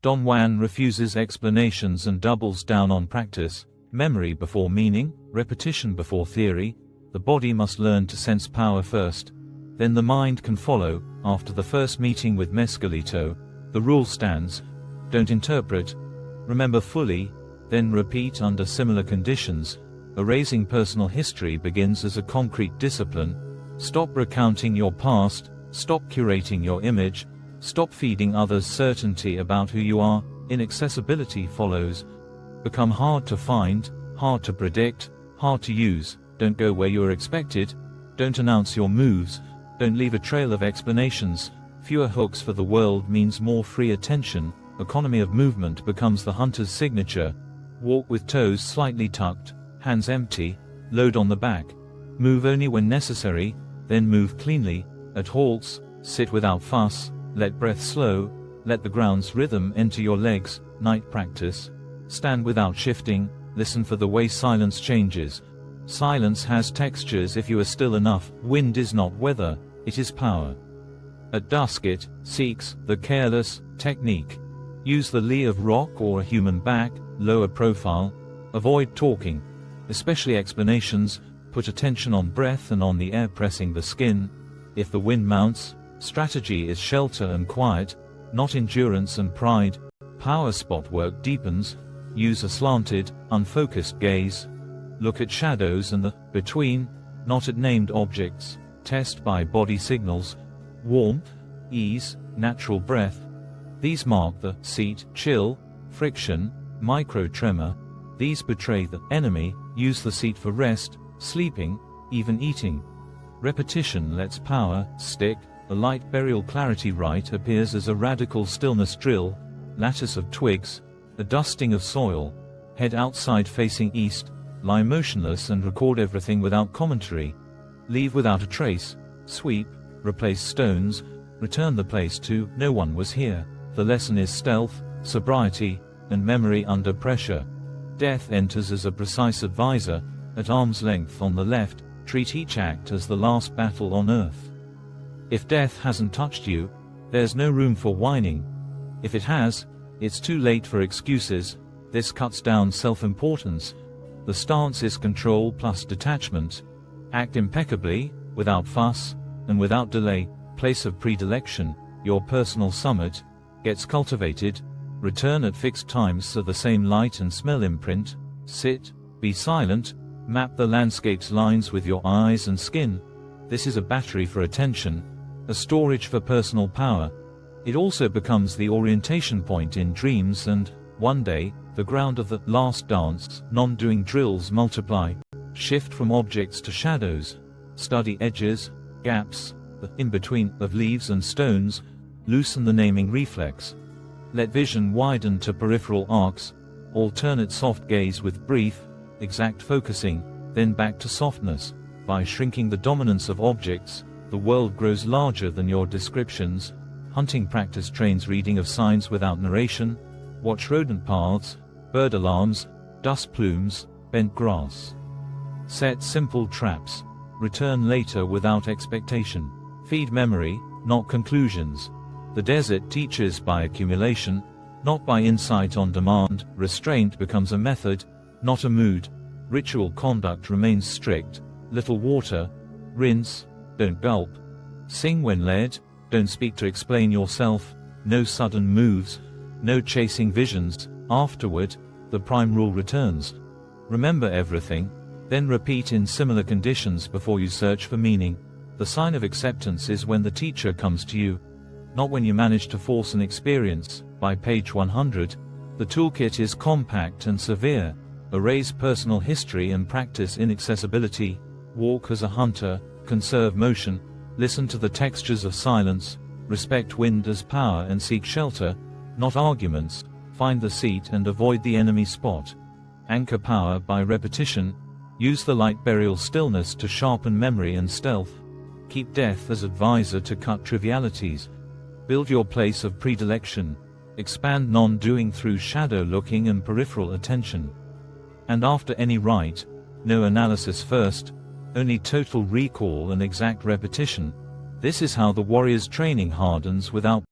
Don Juan refuses explanations and doubles down on practice. Memory before meaning, repetition before theory. The body must learn to sense power first. Then the mind can follow. After the first meeting with Mescalito, the rule stands: don't interpret, remember fully, then repeat under similar conditions. Erasing personal history begins as a concrete discipline. Stop recounting your past, stop curating your image, stop feeding others certainty about who you are. Inaccessibility follows. Become hard to find, hard to predict, hard to use. Don't go where you are expected. Don't announce your moves. Don't leave a trail of explanations. Fewer hooks for the world means more free attention. Economy of movement becomes the hunter's signature. Walk with toes slightly tucked, hands empty, load on the back. Move only when necessary, then move cleanly. At halts, sit without fuss, let breath slow, let the ground's rhythm enter your legs. Night practice. Stand without shifting, listen for the way silence changes. Silence has textures if you are still enough. Wind is not weather, it is power. At dusk it seeks the careless technique. Use the lee of rock or a human back, lower profile. Avoid talking, especially explanations. Put attention on breath and on the air pressing the skin. If the wind mounts, strategy is shelter and quiet, not endurance and pride. Power spot work deepens. Use a slanted, unfocused gaze. Look at shadows and the between, not at named objects. Test by body signals. Warmth, ease, natural breath. These mark the seat, chill, friction, micro tremor. These betray the enemy. Use the seat for rest, sleeping, even eating. Repetition lets power stick. A light burial clarity rite appears as a radical stillness drill. Lattice of twigs, a dusting of soil. Head outside facing east. Lie motionless and record everything without commentary. Leave without a trace. Sweep, replace stones, return the place to no one was here. The lesson is stealth, sobriety, and memory under pressure. Death enters as a precise advisor. At arm's length on the left, treat each act as the last battle on earth. If death hasn't touched you, there's no room for whining. If it has, it's too late for excuses. This cuts down self-importance. The stance is control plus detachment. Act impeccably, without fuss, and without delay. Place of predilection, your personal summit, gets cultivated. Return at fixed times so the same light and smell imprint. Sit, be silent, map the landscape's lines with your eyes and skin. This is a battery for attention, a storage for personal power. It also becomes the orientation point in dreams and, one day, the ground of the last dance. Non-doing drills multiply. Shift from objects to shadows. Study edges, gaps, the in-between of leaves and stones. Loosen the naming reflex. Let vision widen to peripheral arcs. Alternate soft gaze with brief, exact focusing, then back to softness. By shrinking the dominance of objects, the world grows larger than your descriptions. Hunting practice trains reading of signs without narration. Watch rodent paths, bird alarms, dust plumes, bent grass. Set simple traps. Return later without expectation. Feed memory, not conclusions. The desert teaches by accumulation, not by insight on demand. Restraint becomes a method, not a mood. Ritual conduct remains strict. Little water, rinse, don't gulp. Sing when led, don't speak to explain yourself. No sudden moves, no chasing visions. Afterward, the prime rule returns. Remember everything, then repeat in similar conditions before you search for meaning. The sign of acceptance is when the teacher comes to you, not when you manage to force an experience. By page 100, the toolkit is compact and severe. Erase personal history and practice inaccessibility. Walk as a hunter, conserve motion, listen to the textures of silence, respect wind as power and seek shelter, not arguments. Find the seat and avoid the enemy spot. Anchor power by repetition. Use the light burial stillness to sharpen memory and stealth. Keep death as advisor to cut trivialities. Build your place of predilection. Expand non-doing through shadow looking and peripheral attention. And after any rite, no analysis first, only total recall and exact repetition. This is how the warrior's training hardens without